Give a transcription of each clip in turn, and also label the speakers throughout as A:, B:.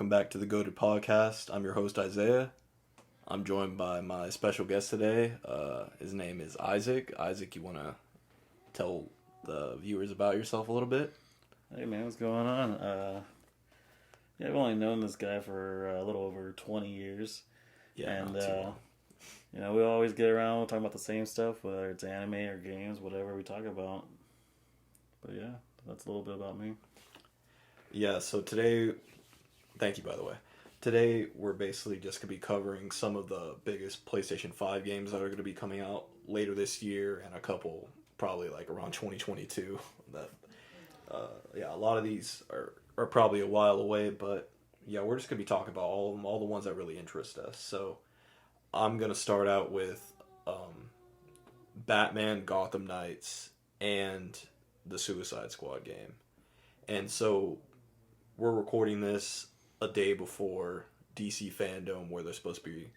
A: welcome back to the Goated Podcast. I'm your host, Isaiah. I'm joined by my special guest today. His name is Isaac. Isaac, you want to tell the viewers about yourself a little bit?
B: Hey man, what's going on? I've only known this guy for a little over 20 years.
A: Yeah,
B: and
A: not too long.
B: we always get around talking about the same stuff, whether it's anime or games, whatever we talk about. But yeah, that's a little bit about me.
A: Yeah, so today, thank you by the way. Today we're basically just going to be covering some of the biggest PlayStation 5 games that are going to be coming out later this year and a couple probably like around 2022. That a lot of these are probably a while away, but yeah, we're just going to be talking about all of them, all the ones that really interest us. So I'm going to start out with Batman Gotham Knights and the Suicide Squad game. And so we're recording this a day before DC Fandom, where they're supposed to be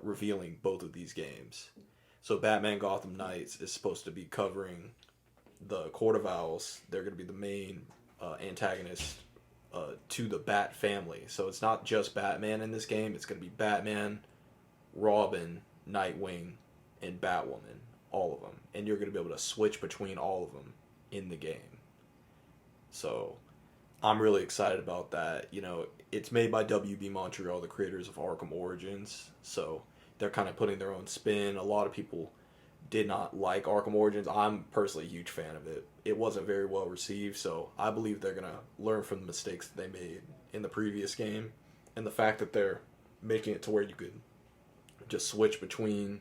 A: revealing both of these games. So Batman Gotham Knights is supposed to be covering the Court of Owls. They're going to be the main antagonist to the Bat family. So it's not just Batman in this game. It's going to be Batman, Robin, Nightwing, and Batwoman. All of them. And you're going to be able to switch between all of them in the game. So I'm really excited about that. You know, it's made by WB Montreal, the creators of Arkham Origins. So they're kind of putting their own spin. A lot of people did not like Arkham Origins. I'm personally a huge fan of it. It wasn't very well received, so I believe they're going to learn from the mistakes that they made in the previous game. And the fact that they're making it to where you could just switch between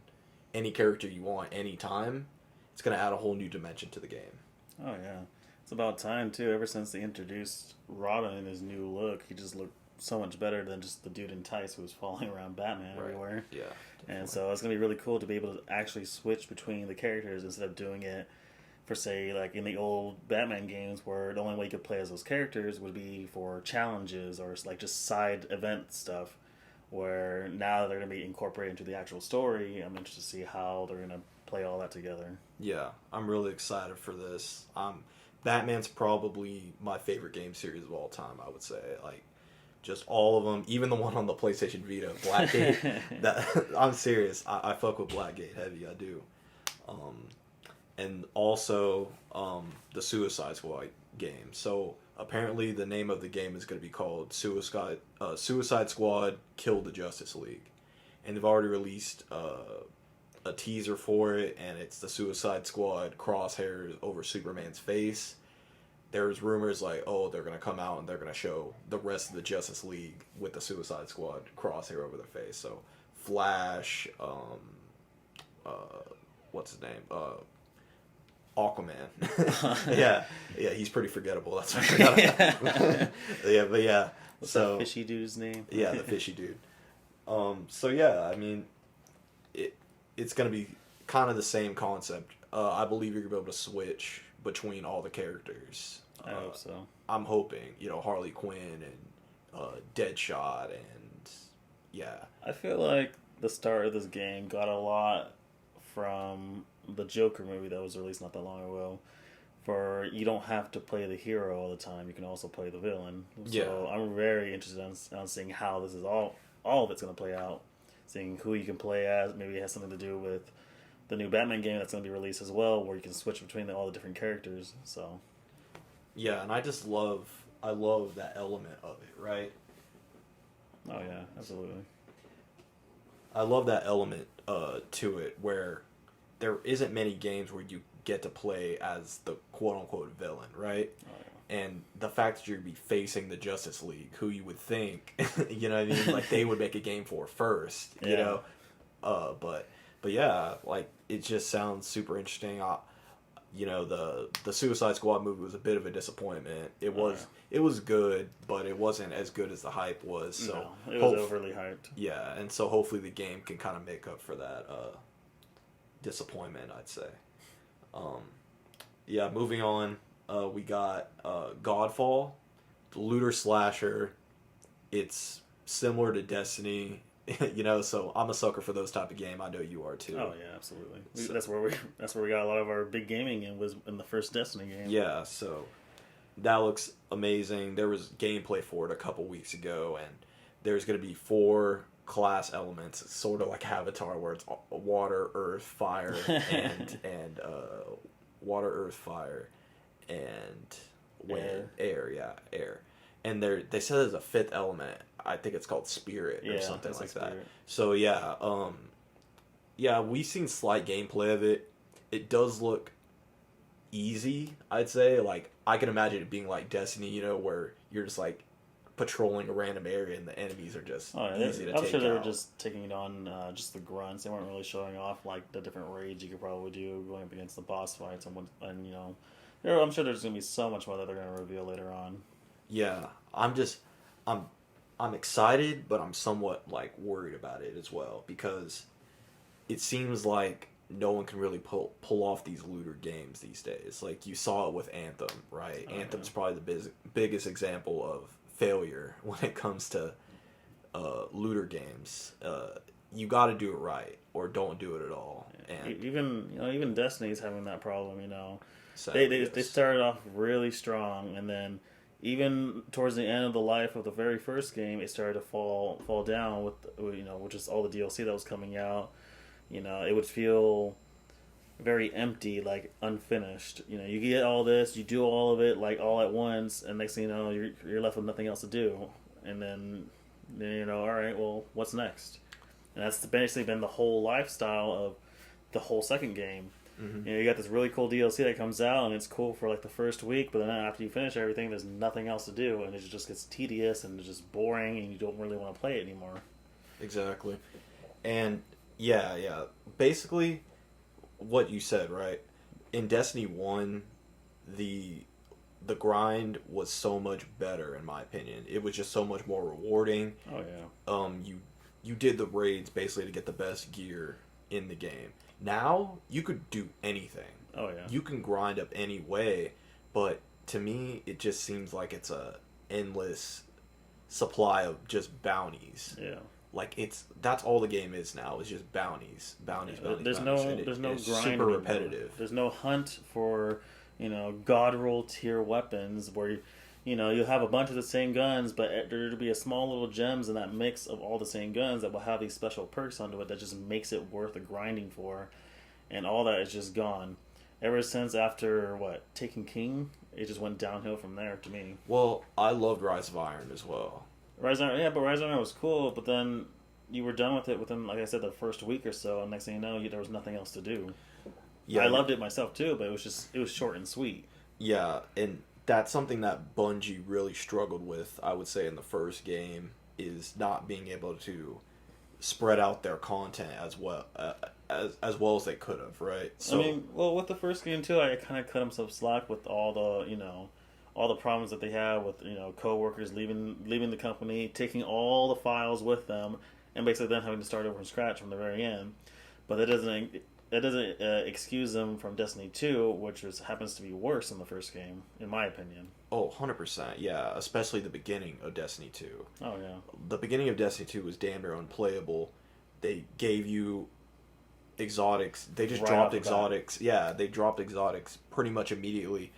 A: any character you want anytime, it's going to add a whole new dimension to the game.
B: Oh yeah. It's about time too. Ever since they introduced Robin in his new look, he just looked so much better than just the dude in tights who was following around Batman everywhere.
A: Yeah. Definitely.
B: And so it's going to be really cool to be able to actually switch between the characters instead of doing it for, say, like in the old Batman games where the only way you could play as those characters would be for challenges or like just side event stuff, where now they're going to be incorporated into the actual story. I'm interested to see how they're going to play all that together.
A: Yeah, I'm really excited for this. Batman's probably my favorite game series of all time, I would say. Like, just all of them, even the one on the PlayStation Vita, Blackgate. I'm serious. I fuck with Blackgate heavy. I do. And also the Suicide Squad game. So apparently the name of the game is going to be called Suicide Squad Kill the Justice League, and they've already released a teaser for it, and it's the Suicide Squad crosshairs over Superman's face. There's rumors like, oh, they're going to come out and they're going to show the rest of the Justice League with the Suicide Squad crosshair over their face. So Flash, what's his name? Aquaman. yeah, he's pretty forgettable. That's what I forgot about. Yeah.
B: What's that fishy dude's name?
A: Yeah, the fishy dude. So yeah, I mean, it's going to be kind of the same concept. I believe you're going to be able to switch between all the characters.
B: I hope so.
A: I'm hoping, Harley Quinn and Deadshot and yeah.
B: I feel like the start of this game got a lot from the Joker movie that was released not that long ago. For you don't have to play the hero all the time; you can also play the villain. So I'm very interested on seeing how this is all of it's going to play out. Seeing who you can play as. Maybe it has something to do with the new Batman game that's going to be released as well, where you can switch between all the different characters. So
A: yeah, and I love that element of it, right?
B: Oh yeah, absolutely.
A: I love that element to it where there isn't many games where you get to play as the quote-unquote villain, right? Oh, yeah. And the fact that you're going to be facing the Justice League, who you would think, you know what I mean? Like, they would make a game for first, you know? But yeah, like, it just sounds super interesting. The Suicide Squad movie was a bit of a disappointment. It was good, but it wasn't as good as the hype was. So
B: no, it was overly hyped.
A: Yeah, and so hopefully the game can kind of make up for that disappointment, I'd say. Moving on, we got Godfall, the looter slasher. It's similar to Destiny. So I'm a sucker for those type of game. I know you are too.
B: Oh yeah, absolutely. That's where we got a lot of our big gaming in, was in the first Destiny game.
A: Yeah, so that looks amazing. There was gameplay for it a couple weeks ago, and there's going to be 4 class elements. It's sort of like Avatar, where it's water, earth, fire, and water, earth, fire, and wind, air. Yeah, air. And they said there's a 5th element. I think it's called spirit or something like that. So yeah, we've seen slight gameplay of it. It does look easy, I'd say. Like, I can imagine it being like Destiny, you know, where you're just like patrolling a random area and the enemies are just easy to take out.
B: I'm sure they were just taking it on just the grunts. They weren't really showing off like the different raids you could probably do going up against the boss fights and you know, I'm sure there's gonna be so much more that they're gonna reveal later on.
A: Yeah, I'm excited, but I'm somewhat like worried about it as well, because it seems like no one can really pull off these looter games these days. Like, you saw it with Anthem, right? Anthem's probably the biggest example of failure when it comes to looter games. You got to do it right, or don't do it at all. And
B: even Destiny's having that problem. You know, they started off really strong, and then even towards the end of the life of the very first game, it started to fall down with, you know, which is all the DLC that was coming out. You know, it would feel very empty, like unfinished. You know, you get all this, you do all of it like all at once, and next thing you know, you're left with nothing else to do. And then you know, all right, well, what's next? And that's basically been the whole lifestyle of the whole second game. Mm-hmm. You know, you got this really cool DLC that comes out, and it's cool for like the first week, but then after you finish everything, there's nothing else to do, and it just gets tedious and it's just boring, and you don't really want to play it anymore.
A: Exactly. And yeah, basically what you said, right? In Destiny 1, the grind was so much better, in my opinion. It was just so much more rewarding.
B: Oh yeah.
A: You did the raids basically to get the best gear in the game. Now you could do anything.
B: Oh yeah.
A: You can grind up any way, but to me it just seems like it's a endless supply of just bounties.
B: Yeah.
A: Like, that's all the game is now, is just bounties.
B: There's no grind.
A: Super repetitive.
B: There's no hunt for, you know, god roll tier weapons where you know, you'll have a bunch of the same guns, but there'll be a small little gems in that mix of all the same guns that will have these special perks onto it that just makes it worth the grinding for. And all that is just gone. Ever since after, Taken King, it just went downhill from there to me.
A: Well, I loved Rise of Iron as well.
B: Rise of Iron was cool, but then you were done with it within, like I said, the first week or so, and next thing you know, there was nothing else to do. Yeah, I loved it myself too, but it was short and sweet.
A: Yeah, and that's something that Bungie really struggled with, I would say, in the first game, is not being able to spread out their content as well as they could have, right?
B: So, I mean, well, with the first game too, I kind of cut them some slack with all the problems that they have with, you know, coworkers leaving the company, taking all the files with them, and basically then having to start over from scratch from the very end. But that doesn't excuse them from Destiny 2, which happens to be worse than the first game, in my opinion.
A: Oh, 100%, yeah. Especially the beginning of Destiny 2.
B: Oh, yeah.
A: The beginning of Destiny 2 was damn near unplayable. They gave you exotics. They just dropped exotics. Yeah, they dropped exotics pretty much immediately.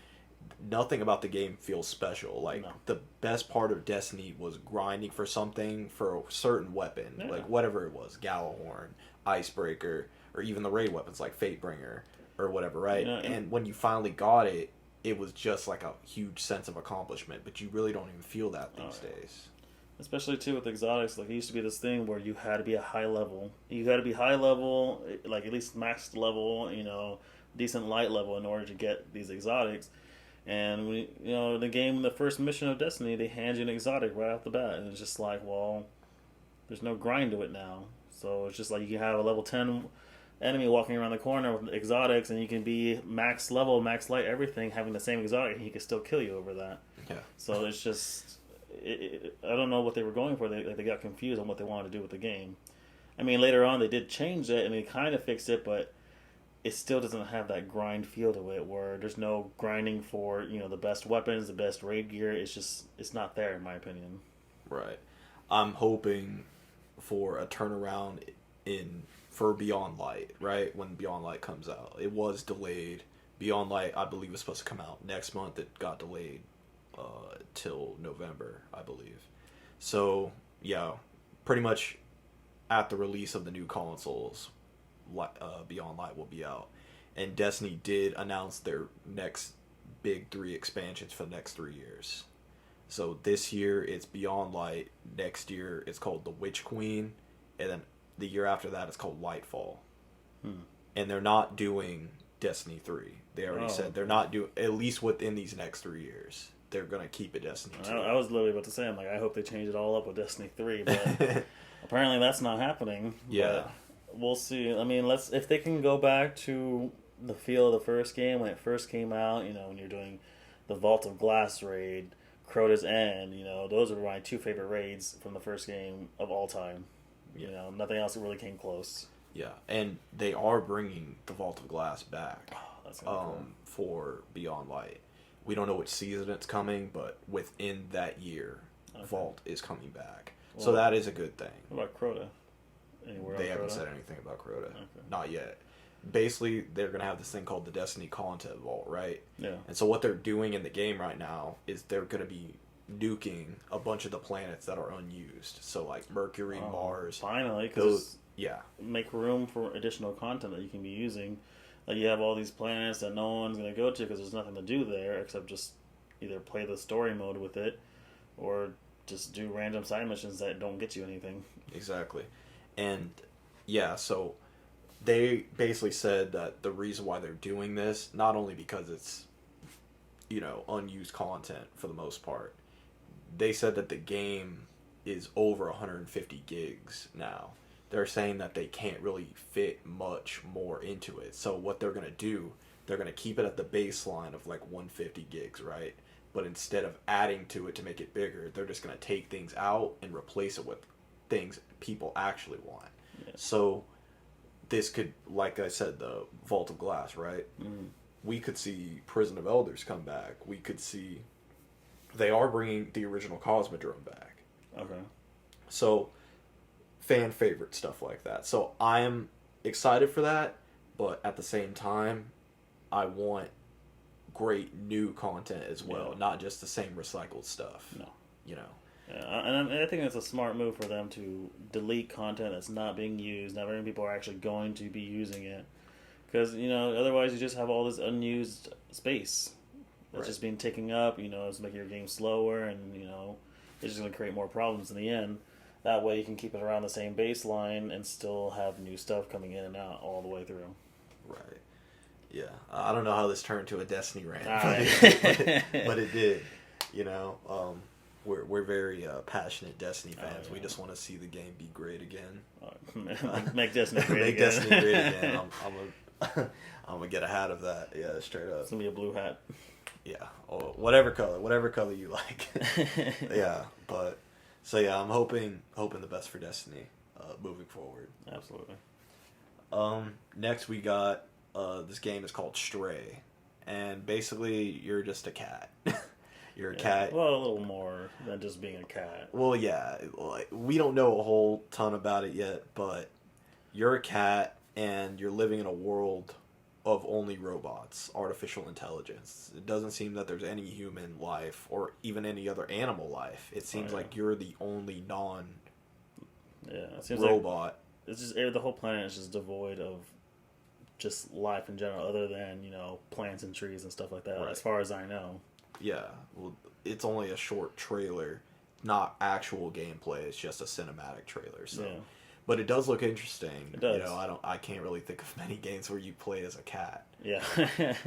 A: Nothing about the game feels special. Like, the best part of Destiny was grinding for something, for a certain weapon. Yeah. Like, whatever it was. Gallahorn, Icebreaker, or even the raid weapons like Fatebringer or whatever, right? Yeah, and when you finally got it, it was just like a huge sense of accomplishment, but you really don't even feel that these days.
B: Especially, too, with exotics. Like, it used to be this thing where you had to be a high level. You had to be high level, like at least max level, you know, decent light level in order to get these exotics. And, the game, the first mission of Destiny, they hand you an exotic right off the bat. And it's just like, well, there's no grind to it now. So it's just like you can have a level 10 enemy walking around the corner with exotics, and you can be max level, max light, everything, having the same exotic, and he can still kill you over that.
A: Yeah.
B: So it's just, I don't know what they were going for. They got confused on what they wanted to do with the game. I mean, later on they did change it, and they kind of fixed it, but it still doesn't have that grind feel to it, where there's no grinding for, the best weapons, the best raid gear. It's not there, in my opinion.
A: Right. I'm hoping for a turnaround for Beyond Light, right? When Beyond Light comes out. It was delayed. Beyond Light, I believe, was supposed to come out next month. It got delayed till November, I believe. So yeah, pretty much at the release of the new consoles, Beyond Light will be out. And Destiny did announce their next big 3 expansions for the next 3 years. So this year it's Beyond Light. Next year it's called The Witch Queen, and then the year after that it's called Lightfall. And they're not doing Destiny 3. They already said they're not doing, at least within these next 3 years. They're gonna keep it Destiny 2.
B: I was literally about to say, I'm like, I hope they change it all up with Destiny 3, but apparently that's not happening.
A: Yeah.
B: But we'll see. I mean, if they can go back to the feel of the first game when it first came out, you know, when you're doing the Vault of Glass raid, Crota's End, you know, those are my 2 favorite raids from the first game of all time. You know, nothing else really came close.
A: Yeah, and they are bringing the Vault of Glass back
B: That's cool.
A: for Beyond Light. We don't know which season it's coming, but within that year, Vault is coming back. Well, so that is a good thing.
B: What about Crota?
A: They haven't said anything about Crota. Not yet. Basically, they're going to have this thing called the Destiny Content Vault, right?
B: Yeah.
A: And so what they're doing in the game right now is they're going to be nuking a bunch of the planets that are unused. So, like Mercury, Mars.
B: Finally, because
A: yeah,
B: make room for additional content that you can be using. Like, you have all these planets that no one's going to go to because there's nothing to do there except just either play the story mode with it or just do random side missions that don't get you anything.
A: Exactly. And, yeah, so they basically said that the reason why they're doing this, not only because it's, you know, unused content for the most part, they said that the game is over 150 gigs now. They're saying that they can't really fit much more into it. So what they're going to do, they're going to keep it at the baseline of like 150 gigs, right? But instead of adding to it to make it bigger, they're just going to take things out and replace it with things people actually want. Yeah. So this could, like I said, the Vault of Glass, right? We could see Prison of Elders come back. We could see... They are bringing the original Cosmodrome back.
B: Okay.
A: So... fan favorite stuff like that. So I am excited for that, but at the same time, I want great new content as well, not just the same recycled stuff.
B: No.
A: You know.
B: Yeah, and I think it's a smart move for them to delete content that's not being used. Not very many people are actually going to be using it. Because, you know, otherwise you just have all this unused space that's just being taken up. You know, it's making your game slower, and, you know, it's just going to create more problems in the end. That way you can keep it around the same baseline and still have new stuff coming in and out all the way through.
A: Right. Yeah. I don't know how this turned to a Destiny rant, but it did. You know, we're very passionate Destiny fans. We just want to see the game be great again.
B: Make Destiny great
A: Make
B: again.
A: Destiny great again. I'm gonna get a hat of that. Yeah, straight up.
B: It's gonna be a blue hat.
A: Yeah, or whatever color you like. Yeah, but so yeah, I'm hoping the best for Destiny moving forward.
B: Absolutely.
A: Next we got this game is called Stray, and basically you're just a cat. You're a cat.
B: Well, a little more than just being a cat.
A: Well, yeah, like, we don't know a whole ton about it yet, but you're a cat and you're living in a world of only robots, artificial intelligence. It doesn't seem that there's any human life or even any other animal life. It seems like you're the only
B: it seems
A: robot.
B: Like it's just the whole planet is just devoid of just life in general, other than, you know, plants and trees and stuff like that. As far as I know. Yeah,
A: well, it's only a short trailer, not actual gameplay. It's just a cinematic trailer. So, but it does look interesting.
B: It does.
A: You know, I can't really think of many games where you play as a cat.
B: Yeah.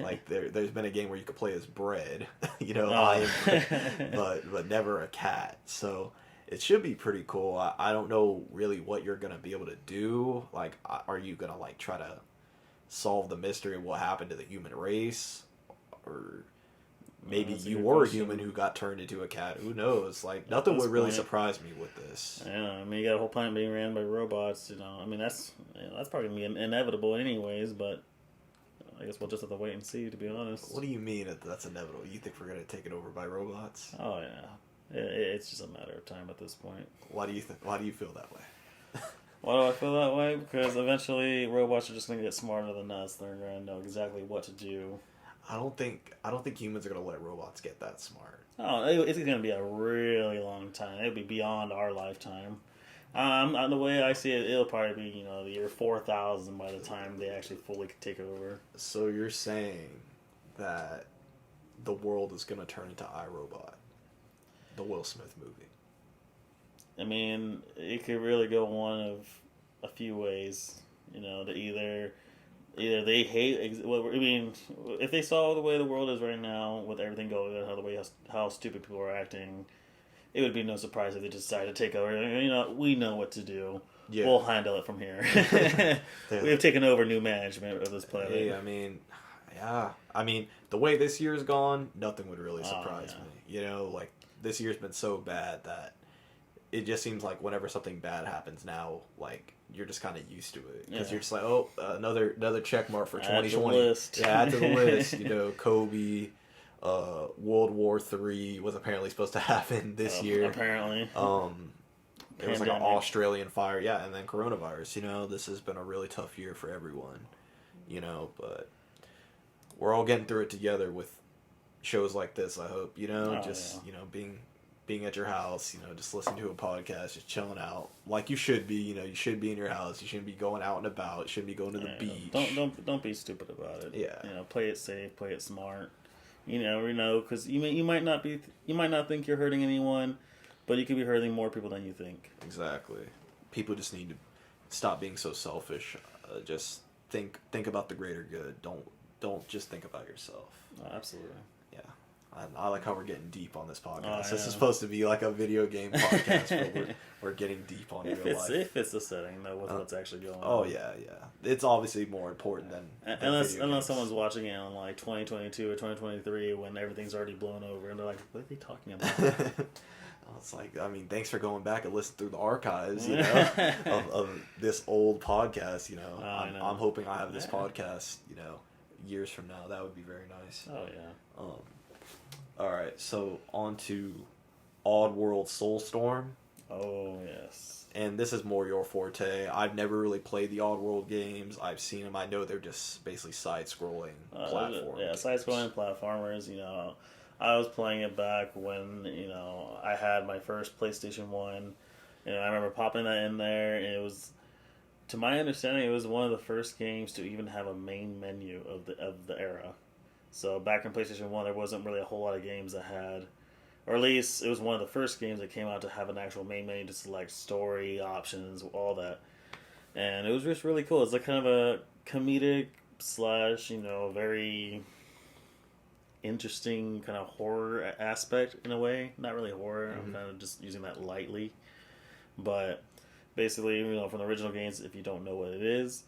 A: Like there's been a game where you could play as bread. You know, but never a cat. So it should be pretty cool. I don't know really what you're gonna be able to do. Like, are you gonna like try to solve the mystery of what happened to the human race, or maybe you were a human who got turned into a cat. Who knows? Like, nothing would really surprise me with this.
B: Yeah, I mean, you got a whole planet being ran by robots. You know, I mean, that's probably gonna be inevitable anyways. But I guess we'll just have to wait and see. To be honest.
A: What do you mean that's inevitable? You think we're gonna take it over by robots?
B: Oh yeah, it's just a matter of time at this point.
A: Why do you feel that way?
B: Why do I feel that way? Because eventually robots are just gonna get smarter than us. They're gonna know exactly what to do.
A: I don't think humans are gonna let robots get that smart.
B: Oh, it's going to be a really long time. It'll be beyond our lifetime. The way I see it, it'll probably be the year 4000 by the time they actually fully take over.
A: So you're saying that the world is gonna turn into iRobot, the Will Smith movie?
B: I mean, it could really go one of a few ways. To either they hate. I mean, if they saw the way the world is right now, with everything going on, how stupid people are acting, it would be no surprise if they decided to take over. We know what to do. Yeah. We'll handle it from here. We have taken over new management of this planet.
A: Hey, I mean, yeah. I mean, the way this year's gone, nothing would really surprise me. Like, this year's been so bad that it just seems like whenever something bad happens now, like, you're just kind of used to it. Because you're just like, oh, another check mark for 2020.
B: Add to the list.
A: Yeah, add to the list. Kobe, World War III was apparently supposed to happen this year.
B: Apparently.
A: There was like an Australian fire. Yeah, and then coronavirus. This has been a really tough year for everyone. But we're all getting through it together with shows like this, I hope. Being at your house, just listening to a podcast, just chilling out like you should be. You should be in your house. You shouldn't be going out and about. You shouldn't be going to the beach.
B: Don't be stupid about it.
A: Yeah.
B: Play it safe. Play it smart. Because you might not think you're hurting anyone, but you could be hurting more people than you think.
A: Exactly. People just need to stop being so selfish. Just think about the greater good. Don't just think about yourself.
B: Oh, absolutely.
A: Yeah. I like how we're getting deep on this podcast. This is supposed to be like a video game podcast, but we're getting deep on real life.
B: If it's the setting, though, with what's actually going on.
A: Oh, yeah. It's obviously more important than
B: unless someone's watching it on, like, 2022 or 2023 when everything's already blown over, and they're like, what are they talking about?
A: It's like, I mean, thanks for going back and listening through the archives, of this old podcast, I'm hoping I have this podcast, years from now. That would be very nice.
B: Oh, yeah.
A: All right, so on to Oddworld Soulstorm.
B: Oh, yes.
A: And this is more your forte. I've never really played the Oddworld games. I've seen them. I know they're just basically side-scrolling platformers.
B: Yeah, side-scrolling platformers. I was playing it back when, I had my first PlayStation 1. I remember popping that in there, and it was, to my understanding, it was one of the first games to even have a main menu of the era. So back in PlayStation 1, there wasn't really a whole lot of games that had, or at least it was one of the first games that came out to have an actual main menu to select story, options, all that. And it was just really cool. It's like kind of a comedic / very interesting kind of horror aspect in a way. Not really horror. I'm kind of just using that lightly. But basically, from the original games, if you don't know what it is,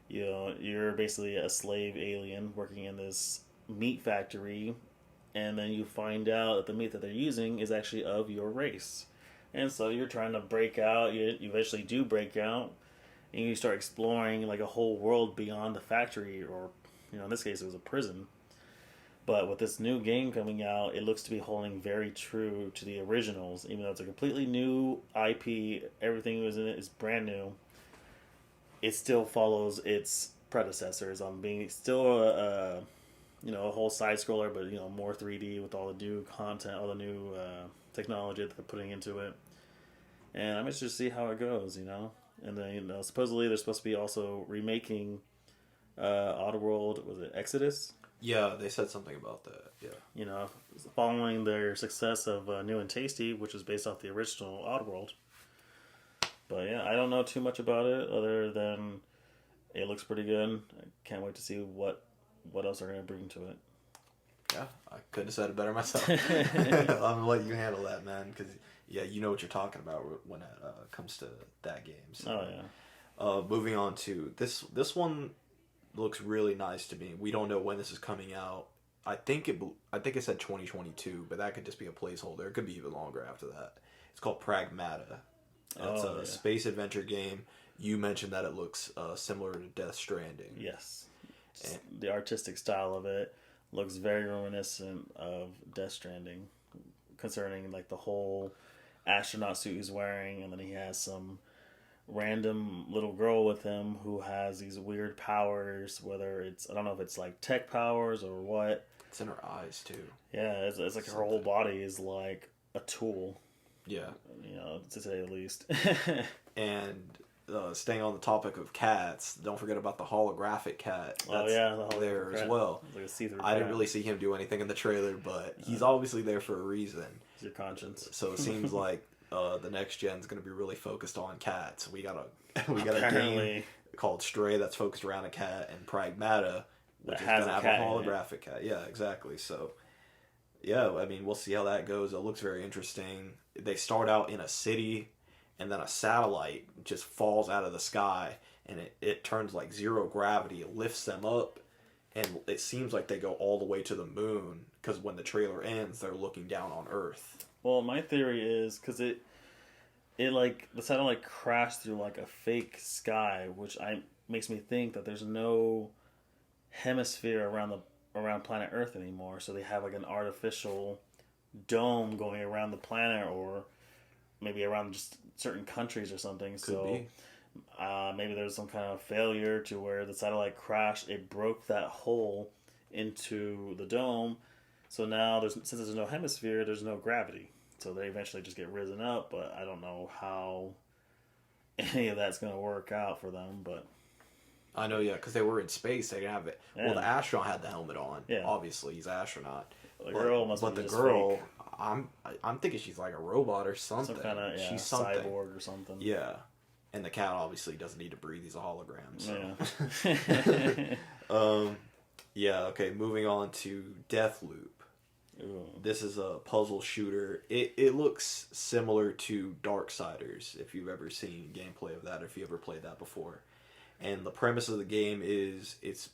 B: you're basically a slave alien working in this meat factory, and then you find out that the meat that they're using is actually of your race. And so you're trying to break out. You eventually do break out, and you start exploring like a whole world beyond the factory, or in this case it was a prison. But with this new game coming out, it looks to be holding very true to the originals, even though it's a completely new IP. Everything was in it is brand new. It still follows its predecessors on being still a whole side scroller, but more 3D with all the new content, all the new technology that they're putting into it. And I'm interested to see how it goes, And then supposedly they're supposed to be also remaking Oddworld. Was it Exodus?
A: Yeah, they said something about that. Yeah.
B: Following their success of New and Tasty, which was based off the original Oddworld. But yeah, I don't know too much about it other than it looks pretty good. I can't wait to see what else they're going to bring to it.
A: Yeah, I couldn't have said it better myself. I'm going to let you handle that, man, because, you know what you're talking about when it comes to that game. So.
B: Oh, yeah.
A: Moving on to this one looks really nice to me. We don't know when this is coming out. I think it said 2022, but that could just be a placeholder. It could be even longer after that. It's called Pragmata. It's a space adventure game. You mentioned that it looks similar to Death Stranding.
B: Yes. The artistic style of it looks very reminiscent of Death Stranding, concerning like the whole astronaut suit he's wearing, and then he has some random little girl with him who has these weird powers. Whether it's, I don't know if it's like tech powers or what.
A: It's in her eyes too.
B: Yeah, it's like her whole body is like a tool.
A: Yeah,
B: to say the least.
A: And staying on the topic of cats, don't forget about the holographic cat. That's
B: the
A: there
B: cat.
A: as well.
B: Like a see-through
A: I didn't
B: cat.
A: really see him do anything in the trailer, but he's obviously there for a reason.
B: It's your conscience.
A: So it seems like the next gen's going to be really focused on cats. We got a game called Stray that's focused around a cat, and Pragmata, which is going to have a holographic cat. Yeah, exactly. So yeah, I mean, we'll see how that goes. It looks very interesting. They start out in a city, and then a satellite just falls out of the sky, and it turns like zero gravity. It lifts them up, and it seems like they go all the way to the moon, because when the trailer ends, they're looking down on Earth.
B: Well, my theory is because it like the satellite crashed through like a fake sky, which makes me think that there's no hemisphere around planet Earth anymore. So they have like an artificial dome going around the planet, or maybe around just certain countries or something. Maybe there's some kind of failure to where the satellite crashed. It broke that hole into the dome. So now, since there's no hemisphere, there's no gravity. So they eventually just get risen up, but I don't know how any of that's going to work out for them. But
A: I know, yeah, because they were in space. They didn't have it. Yeah. Well, the astronaut had the helmet on. Yeah. Obviously, he's an astronaut.
B: The girl must be
A: the girl, fake. I'm thinking she's like a robot or something.
B: Some kind of
A: she's something.
B: Cyborg or something.
A: Yeah. And the cat obviously doesn't need to breathe. He's a hologram.
B: So.
A: Yeah. Yeah, okay, moving on to Deathloop.
B: Ooh.
A: This is a puzzle shooter. It looks similar to Darksiders, if you've ever seen gameplay of that, if you ever played that before. And the premise of the game is it's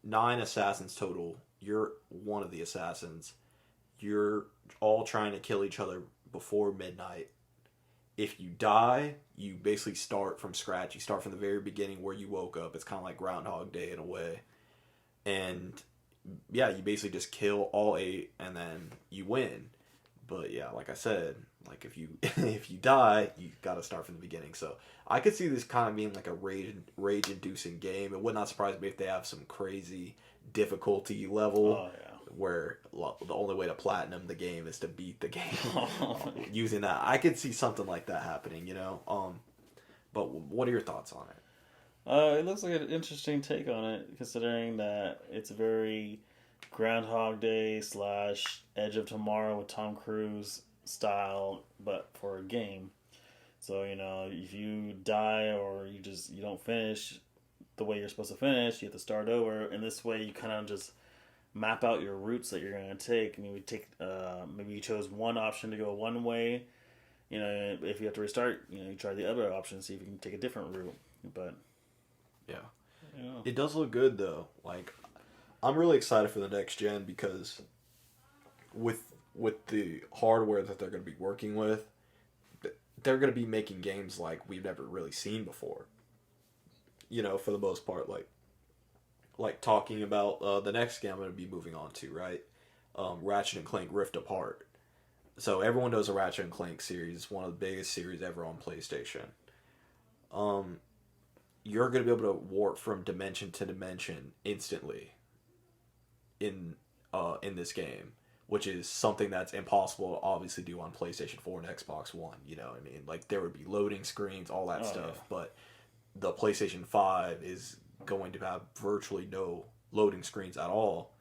A: 9 assassins total. You're one of the assassins. You're all trying to kill each other before midnight. If you die, you basically start from scratch. You start from the very beginning where you woke up. It's kind of like Groundhog Day in a way. And yeah, you basically just kill all 8 and then you win. But yeah, like I said, like if you die, you got to start from the beginning. So I could see this kind of being like a rage inducing game. It would not surprise me if they have some crazy difficulty level where the only way to platinum the game is to beat the game using that. I could see something like that happening, but what are your thoughts on it?
B: It looks like an interesting take on it, considering that it's very Groundhog Day / Edge of Tomorrow with Tom Cruise style, but for a game. So, if you die or you don't finish the way you're supposed to finish, you have to start over. In this way, you kind of just map out your routes that you're going to take. I mean, maybe you chose one option to go one way. If you have to restart, you try the other option, see if you can take a different route. But
A: yeah. It does look good though. Like, I'm really excited for the next gen because with the hardware that they're going to be working with, they're going to be making games like we've never really seen before. For the most part, like talking about the next game I'm going to be moving on to, right? Ratchet and Clank Rift Apart. So everyone knows the Ratchet and Clank series. It's one of the biggest series ever on PlayStation. You're going to be able to warp from dimension to dimension instantly in this game, which is something that's impossible to obviously do on PlayStation 4 and Xbox One. You know what I mean? Like, there would be loading screens, all that stuff. Yeah. But the PlayStation 5 is going to have virtually no loading screens at all.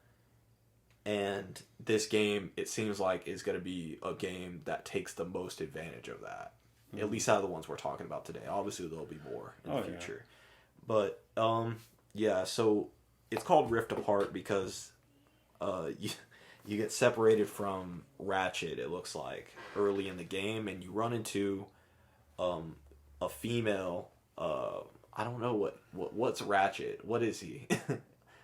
A: And this game, it seems like, is going to be a game that takes the most advantage of that. Mm-hmm. At least out of the ones we're talking about today. Obviously, there'll be more in the future. Yeah. But, yeah, so it's called Rift Apart because you get separated from Ratchet, it looks like, early in the game, and you run into a female. I don't know what's Ratchet. What is he?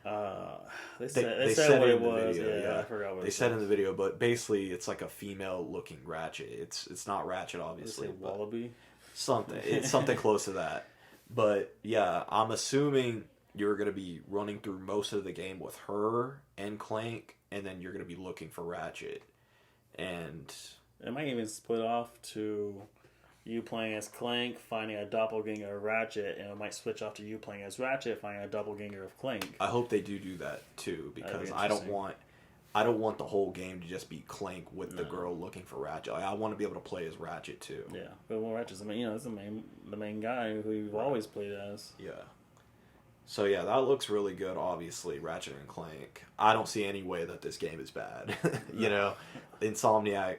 B: They said what it was.
A: Video,
B: yeah, I forgot what
A: they said in the video, but basically it's like a female-looking Ratchet. It's not Ratchet, obviously.
B: Wallaby.
A: Something. It's something close to that. But yeah, I'm assuming you're going to be running through most of the game with her and Clank, and then you're going to be looking for Ratchet. And
B: it might even split off to you playing as Clank, finding a doppelganger of Ratchet, and it might switch off to you playing as Ratchet, finding a doppelganger of Clank.
A: I hope they do that too, because I don't want the whole game to just be Clank with the girl looking for Ratchet. Like, I want to be able to play as Ratchet too.
B: Yeah, but well, Ratchet's it's the main guy who you've always played as.
A: Yeah. So yeah, that looks really good. Obviously, Ratchet and Clank. I don't see any way that this game is bad. Insomniac.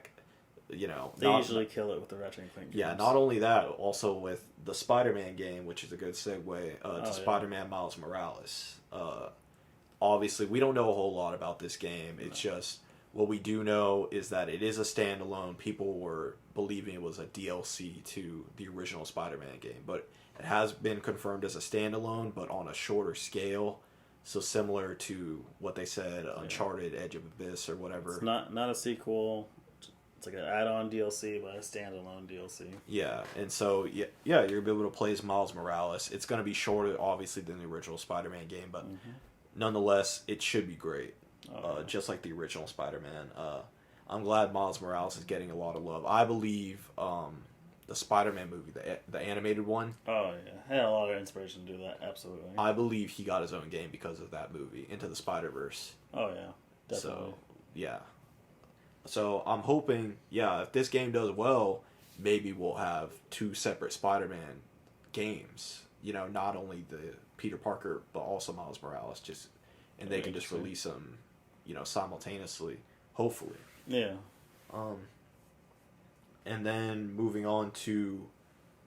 B: They usually kill it with the Ratchet and Clank games.
A: Yeah, not only that, also with the Spider-Man game, which is a good segue to Spider-Man Miles Morales. Obviously, we don't know a whole lot about this game. It's just, what we do know is that it is a standalone. People were believing it was a DLC to the original Spider-Man game, but it has been confirmed as a standalone, but on a shorter scale. So similar to what they said, Uncharted, Edge of Abyss, or whatever.
B: It's not a sequel. It's like an add-on DLC, but a standalone DLC.
A: Yeah, and so, you're going to be able to play as Miles Morales. It's going to be shorter, obviously, than the original Spider-Man game, but nonetheless, it should be great. Just like the original Spider-Man. I'm glad Miles Morales is getting a lot of love. I believe the Spider-Man movie, the animated one.
B: Oh, yeah. Had a lot of inspiration to do that, absolutely.
A: I believe he got his own game because of that movie, Into the Spider-Verse.
B: Oh, yeah. Definitely.
A: So, yeah. So I'm hoping, if this game does well, maybe we'll have 2 separate Spider-Man games. Not only the Peter Parker, but also Miles Morales. And they can just release them, simultaneously. Hopefully.
B: Yeah.
A: And then moving on to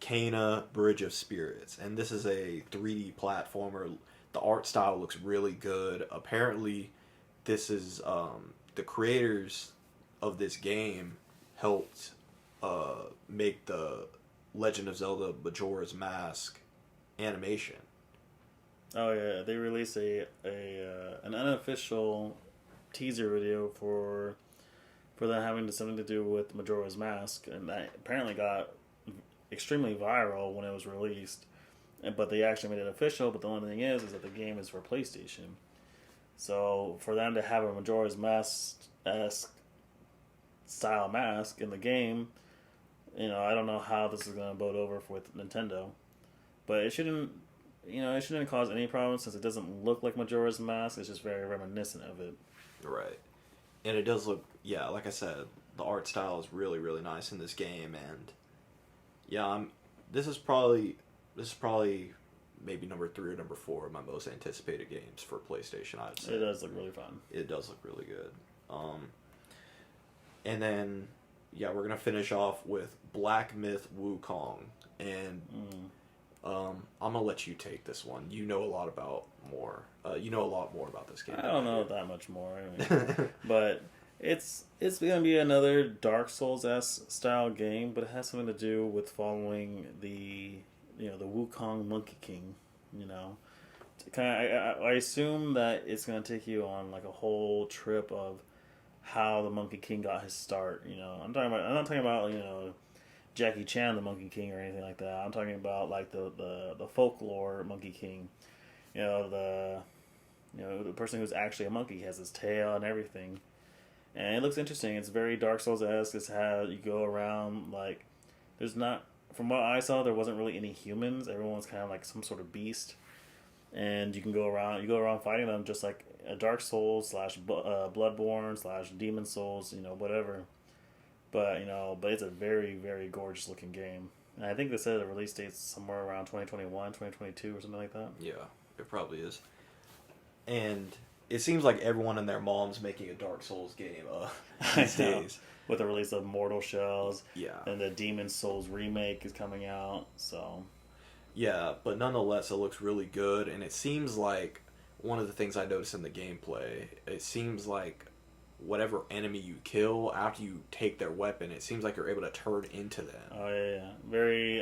A: Kena Bridge of Spirits. And this is a 3D platformer. The art style looks really good. Apparently, this is the creators of this game helped make the Legend of Zelda Majora's Mask animation.
B: Oh yeah, they released an unofficial teaser video for that having something to do with Majora's Mask, and that apparently got extremely viral when it was released. But they actually made it official. But the only thing is that the game is for PlayStation. So for them to have a Majora's Mask-esque style mask in the game, I don't know how this is going to bode over with Nintendo, but it shouldn't cause any problems since it doesn't look like Majora's Mask. It's just very reminiscent of it.
A: Right, and it does look, like I said, the art style is really, really nice in this game, and this is probably maybe number 3 or number 4 of my most anticipated games for PlayStation. I'd say
B: it does look really fun.
A: It does look really good. And then, we're going to finish off with Black Myth Wukong. And I'm going to let you take this one. You know a lot more about this game.
B: I don't know that much more. But it's going to be another Dark Souls-esque style game, but it has something to do with following the Wukong Monkey King, I assume that it's going to take you on like a whole trip of how the Monkey King got his start. I'm not talking about Jackie Chan the Monkey King or anything like that. I'm talking about like the folklore Monkey King. The person who's actually a monkey, has his tail and everything. And it looks interesting. It's very Dark Souls-esque. It's how you go around, like, there's not, from what I saw, there wasn't really any humans. Everyone's kind of like some sort of beast. And you go around fighting them just like a Dark Souls / Bloodborne / Demon Souls, whatever. But it's a very, very gorgeous looking game. And I think they said the release date's somewhere around 2021, 2022 or something like that.
A: Yeah, it probably is. And it seems like everyone and their mom's making a Dark Souls game these days.
B: With the release of Mortal Shells.
A: Yeah. And
B: the Demon Souls remake is coming out, so...
A: Yeah, but nonetheless, it looks really good, and it seems like one of the things I noticed in the gameplay, it seems like whatever enemy you kill, after you take their weapon, it seems like you're able to turn into them.
B: Oh, yeah. Very,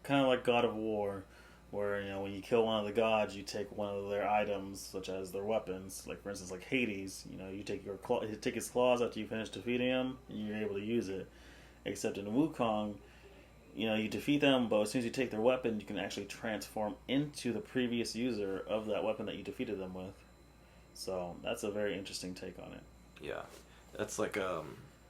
B: kind of like God of War, where, when you kill one of the gods, you take one of their items, such as their weapons. Like, for instance, like Hades, you take take his claws after you finish defeating him, and you're able to use it. Except in Wukong, you defeat them, but as soon as you take their weapon, you can actually transform into the previous user of that weapon that you defeated them with. So that's a very interesting take on it.
A: Yeah, that's like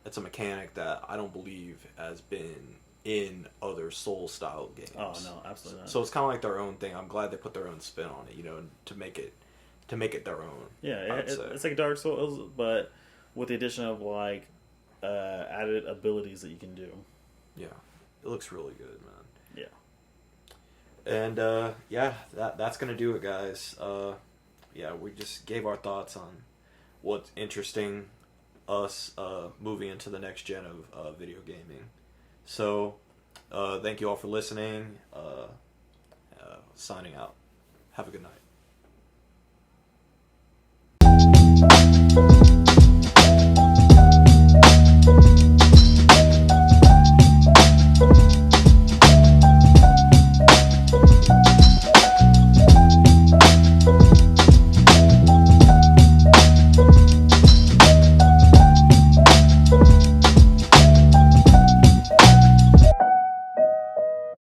A: it's a mechanic that I don't believe has been in other Soul-style games.
B: Oh no, absolutely not.
A: So it's kind of like their own thing. I'm glad they put their own spin on it, you know, to make it their own.
B: Yeah, it's like Dark Souls, but with the addition of like added abilities that you can do.
A: Yeah, it looks really good, man.
B: Yeah.
A: And yeah, that's gonna do it, guys. Yeah, we just gave our thoughts on what's interesting us moving into the next gen of video gaming. So, thank you all for listening. Signing out. Have a good night.